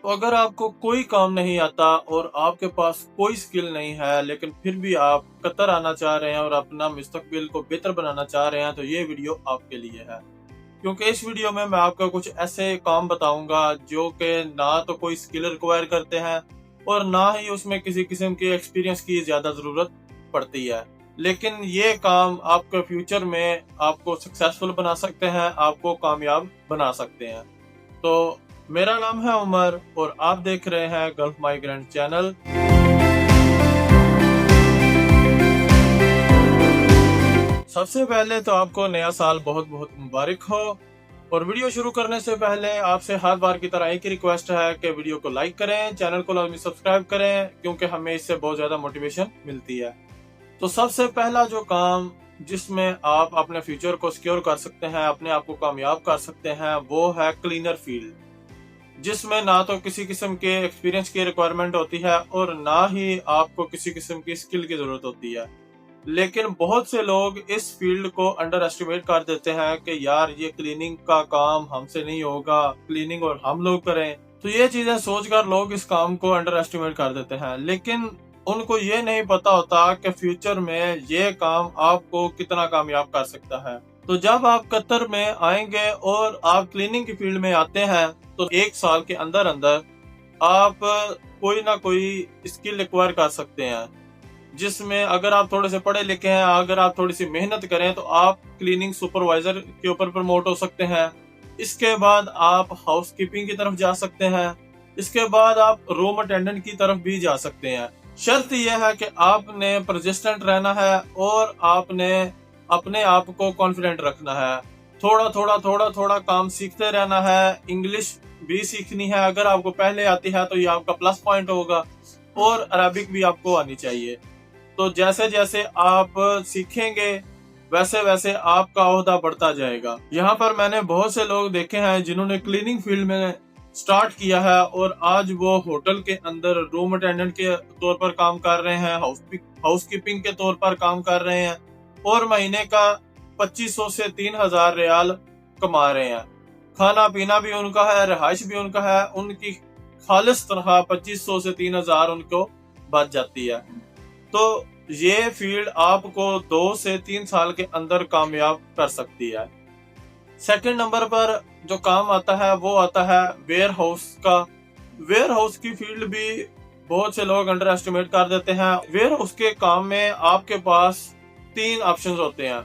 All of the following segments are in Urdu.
تو اگر آپ کو کوئی کام نہیں آتا اور آپ کے پاس کوئی سکل نہیں ہے لیکن پھر بھی آپ قطر آنا چاہ رہے ہیں اور اپنا مستقبل کو بہتر بنانا چاہ رہے ہیں تو یہ ویڈیو آپ کے لیے ہے، کیونکہ اس ویڈیو میں آپ کو کچھ ایسے کام بتاؤں گا جو کہ نہ تو کوئی سکل ریکوائر کرتے ہیں اور نہ ہی اس میں کسی قسم کے ایکسپیرینس کی زیادہ ضرورت پڑتی ہے، لیکن یہ کام آپ کے فیوچر میں آپ کو سکسیسفل بنا سکتے ہیں، آپ کو کامیاب بنا سکتے ہیں۔ تو میرا نام ہے عمر اور آپ دیکھ رہے ہیں گلف مائیگرینٹ چینل۔ سب سے پہلے تو آپ کو نیا سال بہت بہت مبارک ہو، اور ویڈیو شروع کرنے سے پہلے آپ سے ہر بار کی طرح ایک ہی ریکویسٹ ہے کہ ویڈیو کو لائک کریں، چینل کو لازمی سبسکرائب کریں، کیونکہ ہمیں اس سے بہت زیادہ موٹیویشن ملتی ہے۔ تو سب سے پہلا جو کام جس میں آپ اپنے فیوچر کو سیکیور کر سکتے ہیں، اپنے آپ کو کامیاب کر سکتے ہیں، وہ ہے کلینر فیلڈ، جس میں نہ تو کسی قسم کے ایکسپیرینس کی ریکوائرمنٹ ہوتی ہے اور نہ ہی آپ کو کسی قسم کی سکل کی ضرورت ہوتی ہے، لیکن بہت سے لوگ اس فیلڈ کو انڈر ایسٹیمیٹ کر دیتے ہیں کہ یار یہ کلیننگ کا کام ہم سے نہیں ہوگا، کلیننگ اور ہم لوگ کریں۔ تو یہ چیزیں سوچ کر لوگ اس کام کو انڈر ایسٹیمیٹ کر دیتے ہیں، لیکن ان کو یہ نہیں پتا ہوتا کہ فیوچر میں یہ کام آپ کو کتنا کامیاب کر سکتا ہے۔ تو جب آپ قطر میں آئیں گے اور آپ کلیننگ کی فیلڈ میں آتے ہیں تو 1 سال کے اندر آپ کوئی نہ کوئی اسکل ایکوائر کر سکتے ہیں، جس میں اگر آپ تھوڑے سے پڑھے لکھے ہیں، اگر آپ تھوڑی سی محنت کریں تو آپ کلیننگ سپروائزر کے اوپر پروموٹ ہو سکتے ہیں۔ اس کے بعد آپ ہاؤس کیپنگ کی طرف جا سکتے ہیں، اس کے بعد آپ روم اٹینڈنٹ کی طرف بھی جا سکتے ہیں۔ شرط یہ ہے کہ آپ نے پرسسٹنٹ رہنا ہے اور آپ نے اپنے آپ کو کانفیڈنٹ رکھنا ہے، تھوڑا تھوڑا کام سیکھتے رہنا ہے، انگلش بھی سیکھنی ہے، اگر آپ کو پہلے آتی ہے تو یہ آپ کا پلس پوائنٹ ہوگا، اور عربک بھی آپ کو آنی چاہیے۔ تو جیسے جیسے آپ سیکھیں گے ویسے ویسے آپ کا عہدہ بڑھتا جائے گا۔ یہاں پر میں نے بہت سے لوگ دیکھے ہیں جنہوں نے کلیننگ فیلڈ میں سٹارٹ کیا ہے اور آج وہ ہوٹل کے اندر روم اٹینڈنٹ کے طور پر کام کر رہے ہیں، ہاؤس کیپنگ کے طور پر کام کر رہے ہیں، اور مہینے کا 2500 سے 3000 ریال کما رہے ہیں۔ کھانا پینا بھی ان کا ہے، رہائش بھی ان کا ہے، ان کی خالص تنخواہ 2500 سے 3000 ان کو بچ جاتی ہے۔ تو یہ فیلڈ آپ کو 2 سے 3 سال کے اندر کامیاب کر سکتی ہے۔ سیکنڈ نمبر پر جو کام آتا ہے وہ آتا ہے ویئر ہاؤس کا۔ ویئر ہاؤس کی فیلڈ بھی بہت سے لوگ انڈر ایسٹیمیٹ کر دیتے ہیں۔ ویئر ہاؤس کے کام میں آپ کے پاس 3 آپشنز ہوتے ہیں۔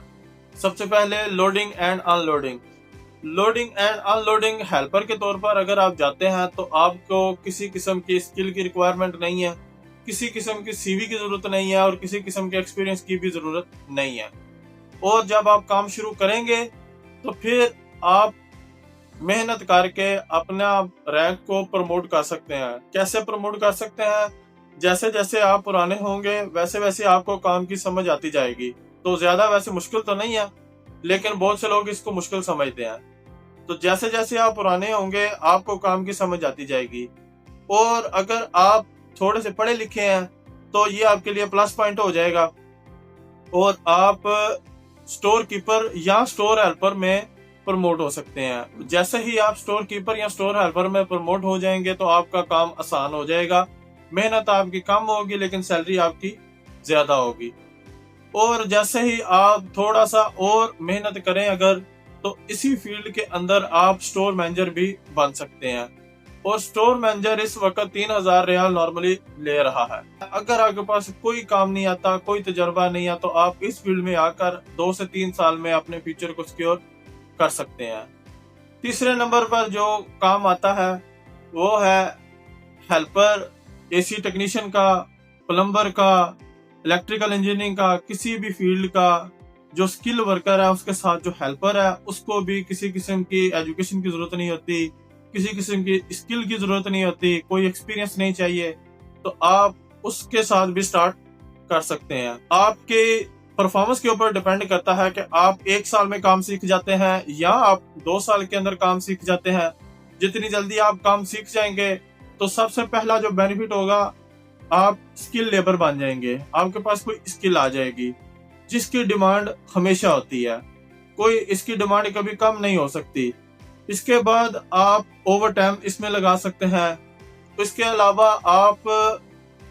سب سے پہلے loading and in loading. Loading and in loading helper کے طور پر اگر آپ جاتے ہیں تو آپ کو کسی قسم کی اسکل کی ریکوائرمنٹ نہیں ہے، کسی قسم کی سی وی کی ضرورت نہیں ہے، اور کسی قسم کے ایکسپیرینس کی بھی ضرورت نہیں ہے۔ اور جب آپ کام شروع کریں گے تو پھر آپ محنت کر کے اپنا رینک کو پروموٹ کر سکتے ہیں۔ کیسے پروموٹ کر سکتے ہیں؟ جیسے جیسے آپ پرانے ہوں گے ویسے ویسے آپ کو کام کی سمجھ آتی جائے گی۔ تو زیادہ ویسے مشکل تو نہیں ہے، لیکن بہت سے لوگ اس کو مشکل سمجھتے ہیں۔ تو جیسے جیسے آپ پرانے ہوں گے آپ کو کام کی سمجھ آتی جائے گی، اور اگر آپ تھوڑے سے پڑھے لکھے ہیں تو یہ آپ کے لیے پلس پوائنٹ ہو جائے گا، اور آپ سٹور کیپر یا سٹور ہیلپر میں پروموٹ ہو سکتے ہیں۔ جیسے ہی آپ سٹور کیپر یا سٹور ہیلپر میں پروموٹ ہو جائیں گے تو آپ کا کام آسان ہو جائے گا، محنت آپ کی کم ہوگی لیکن سیلری آپ کی زیادہ ہوگی۔ اور جیسے ہی آپ تھوڑا سا اور محنت کریں اگر، تو اسی فیلڈ کے اندر آپ سٹور مینیجر بھی بن سکتے ہیں، اور سٹور مینیجر اس وقت 3000 ریال نارملی لے رہا ہے۔ اگر آپ کے پاس کوئی کام نہیں آتا، کوئی تجربہ نہیں ہے، تو آپ اس فیلڈ میں آ کر 2 سے 3 سال میں اپنے فیوچر کو سیکیور کر سکتے ہیں۔ تیسرے نمبر پر جو کام آتا ہے وہ ہے ہیلپر، اے سی ٹیکنیشین کا، پلمبر کا، الیکٹریکل انجینئرنگ کا، کسی بھی فیلڈ کا جو سکل ورکر ہے اس کے ساتھ جو ہیلپر ہے اس کو بھی کسی قسم کی ایجوکیشن کی ضرورت نہیں ہوتی، کسی قسم کی اسکل کی ضرورت نہیں ہوتی، کوئی ایکسپیرینس نہیں چاہیے، تو آپ اس کے ساتھ بھی سٹارٹ کر سکتے ہیں۔ آپ کے پرفارمنس کے اوپر ڈیپینڈ کرتا ہے کہ آپ 1 سال میں کام سیکھ جاتے ہیں یا آپ 2 سال کے اندر کام سیکھ جاتے ہیں۔ جتنی جلدی آپ کام سیکھ جائیں گے تو سب سے پہلا جو بینیفٹ ہوگا، آپ اسکل لیبر بن جائیں گے، آپ کے پاس کوئی اسکل آ جائے گی جس کی ڈیمانڈ ہمیشہ ہوتی ہے، کوئی اس کی ڈیمانڈ کبھی کم نہیں ہو سکتی۔ اس کے بعد آپ اوور ٹائم اس میں لگا سکتے ہیں، اس کے علاوہ آپ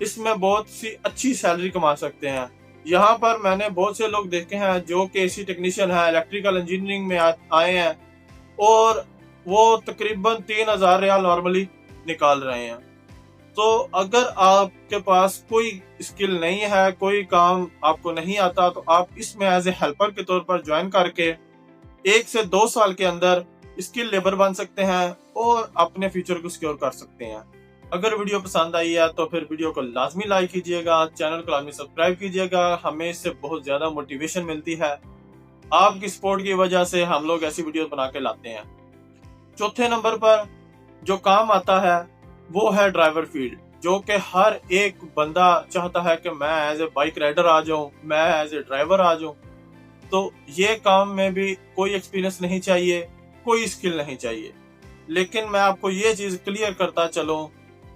اس میں بہت سی اچھی سیلری کما سکتے ہیں۔ یہاں پر میں نے بہت سے لوگ دیکھے ہیں جو کہ اسی ٹیکنیشین ہیں، الیکٹریکل انجینئرنگ میں آئے ہیں اور وہ تقریباً 3000 ریال نارملی نکال رہے ہیں۔ تو اگر آپ کے پاس کوئی اسکل نہیں ہے، کوئی کام آپ کو نہیں آتا، تو آپ اس میں ایز اے ہیلپر کے طور پر جوائن کر کے 1 سے 2 سال کے اندر اسکل لیبر بن سکتے ہیں اور اپنے فیوچر کو سیکیور کر سکتے ہیں۔ اگر ویڈیو پسند آئی ہے تو پھر ویڈیو کو لازمی لائک کیجئے گا، چینل کو لازمی سبسکرائب کیجئے گا، ہمیں اس سے بہت زیادہ موٹیویشن ملتی ہے۔ آپ کی سپورٹ کی وجہ سے ہم لوگ ایسی ویڈیو بنا کے لاتے ہیں۔ چوتھے نمبر پر جو کام آتا ہے وہ ہے ڈرائیور فیلڈ، جو کہ ہر ایک بندہ چاہتا ہے کہ میں ایز اے بائک رائڈر آ جاؤں، میں ایز اے ڈرائیور آ جاؤں۔ تو یہ کام میں بھی کوئی ایکسپیرینس نہیں چاہیے، کوئی اسکل نہیں چاہیے، لیکن میں آپ کو یہ چیز کلیئر کرتا چلوں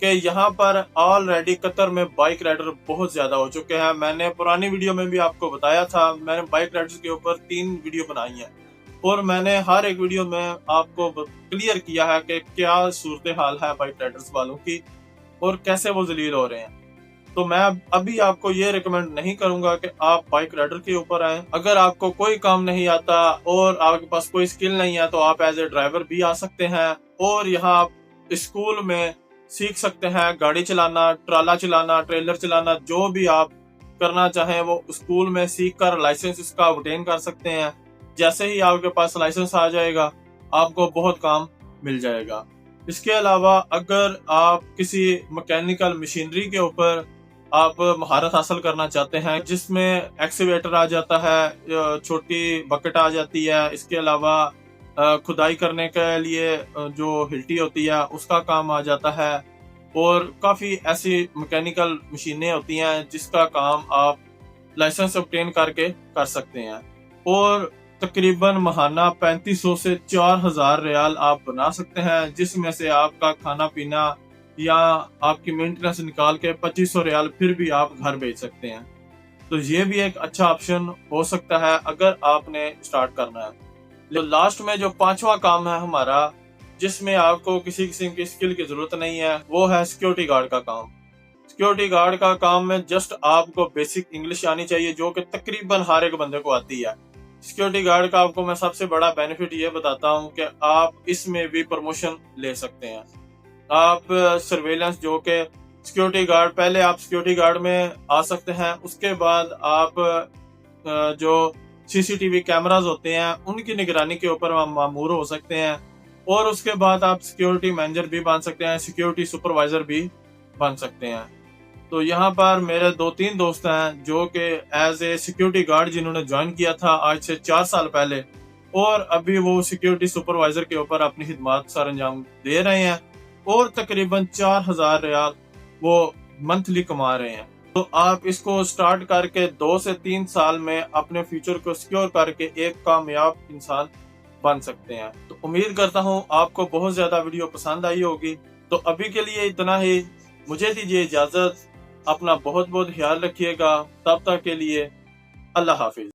کہ یہاں پر آلریڈی قطر میں بائک رائڈر بہت زیادہ ہو چکے ہیں۔ میں نے پرانی ویڈیو میں بھی آپ کو بتایا تھا، میں نے بائک رائڈرز کے اوپر 3 ویڈیو بنائی ہیں اور میں نے ہر ایک ویڈیو میں آپ کو کلیئر کیا ہے کہ کیا صورتحال ہے بائک رائڈرز والوں کی اور کیسے وہ ذلیل ہو رہے ہیں۔ تو میں ابھی آپ کو یہ ریکمینڈ نہیں کروں گا کہ آپ بائک رائڈر کے اوپر آئیں۔ اگر آپ کو کوئی کام نہیں آتا اور آپ کے پاس کوئی اسکل نہیں ہے تو آپ ایز اے ڈرائیور بھی آ سکتے ہیں اور یہاں آپ اسکول میں سیکھ سکتے ہیں گاڑی چلانا، ٹرالا چلانا، ٹریلر چلانا، جو بھی آپ کرنا چاہیں وہ اسکول میں سیکھ کر لائسنس اس کا obtain کر سکتے ہیں۔ جیسے ہی آپ کے پاس لائسنس آ جائے گا آپ کو بہت کام مل جائے گا۔ اس کے علاوہ اگر آپ کسی مکینیکل مشینری کے اوپر آپ مہارت حاصل کرنا چاہتے ہیں، جس میں ایکسیویٹر آ جاتا ہے، چھوٹی بکٹ آ جاتی ہے، اس کے علاوہ کھدائی کرنے کے لیے جو ہلٹی ہوتی ہے اس کا کام آ جاتا ہے، اور کافی ایسی مکینیکل مشینیں ہوتی ہیں جس کا کام آپ لائسنس obtain کر کے کر سکتے ہیں، اور تقریباً ماہانہ 3500 سے 4000 ریال آپ بنا سکتے ہیں، جس میں سے آپ کا کھانا پینا یا آپ کی مینٹیننس نکال کے 2500 ریال پھر بھی آپ گھر بھیج سکتے ہیں۔ تو یہ بھی ایک اچھا آپشن ہو سکتا ہے اگر آپ نے سٹارٹ کرنا ہے۔ لاسٹ میں جو 5واں کام ہے ہمارا، جس میں آپ کو کسی قسم کی اسکل کی ضرورت نہیں ہے، وہ ہے سیکیورٹی گارڈ کا کام۔ سیکیورٹی گارڈ کا کام میں جسٹ آپ کو بیسک انگلش آنی چاہیے، جو کہ تقریباً ہر ایک بندے کو آتی ہے۔ سیکیورٹی گارڈ کا آپ کو میں سب سے بڑا بینیفٹ یہ بتاتا ہوں کہ آپ اس میں بھی پروموشن لے سکتے ہیں۔ آپ سرویلنس، جو کہ سیکیورٹی گارڈ، پہلے آپ سیکیورٹی گارڈ میں آ سکتے ہیں، اس کے بعد آپ جو CCTV کیمراز ہوتے ہیں ان کی نگرانی کے اوپر مامور ہو سکتے ہیں، اور اس کے بعد آپ سیکیورٹی مینیجر بھی بن سکتے ہیں، سیکیورٹی سپروائزر بھی بن سکتے ہیں۔ تو یہاں پر میرے 2-3 دوست ہیں جو کہ ایز اے سیکیورٹی گارڈ جنہوں نے جوائن کیا تھا آج سے 4 سال پہلے، اور ابھی وہ سیکیورٹی سپروائزر کے اوپر اپنی خدمات سر انجام دے رہے ہیں اور تقریباً 4000 ریال وہ منتھلی کما رہے ہیں۔ تو آپ اس کو سٹارٹ کر کے 2 سے 3 سال میں اپنے فیوچر کو سیکیور کر کے ایک کامیاب انسان بن سکتے ہیں۔ تو امید کرتا ہوں آپ کو بہت زیادہ ویڈیو پسند آئی ہوگی۔ تو ابھی کے لیے اتنا ہی، مجھے دیجیے اجازت، اپنا بہت بہت خیال رکھیے گا، تب تک کے لیے اللہ حافظ۔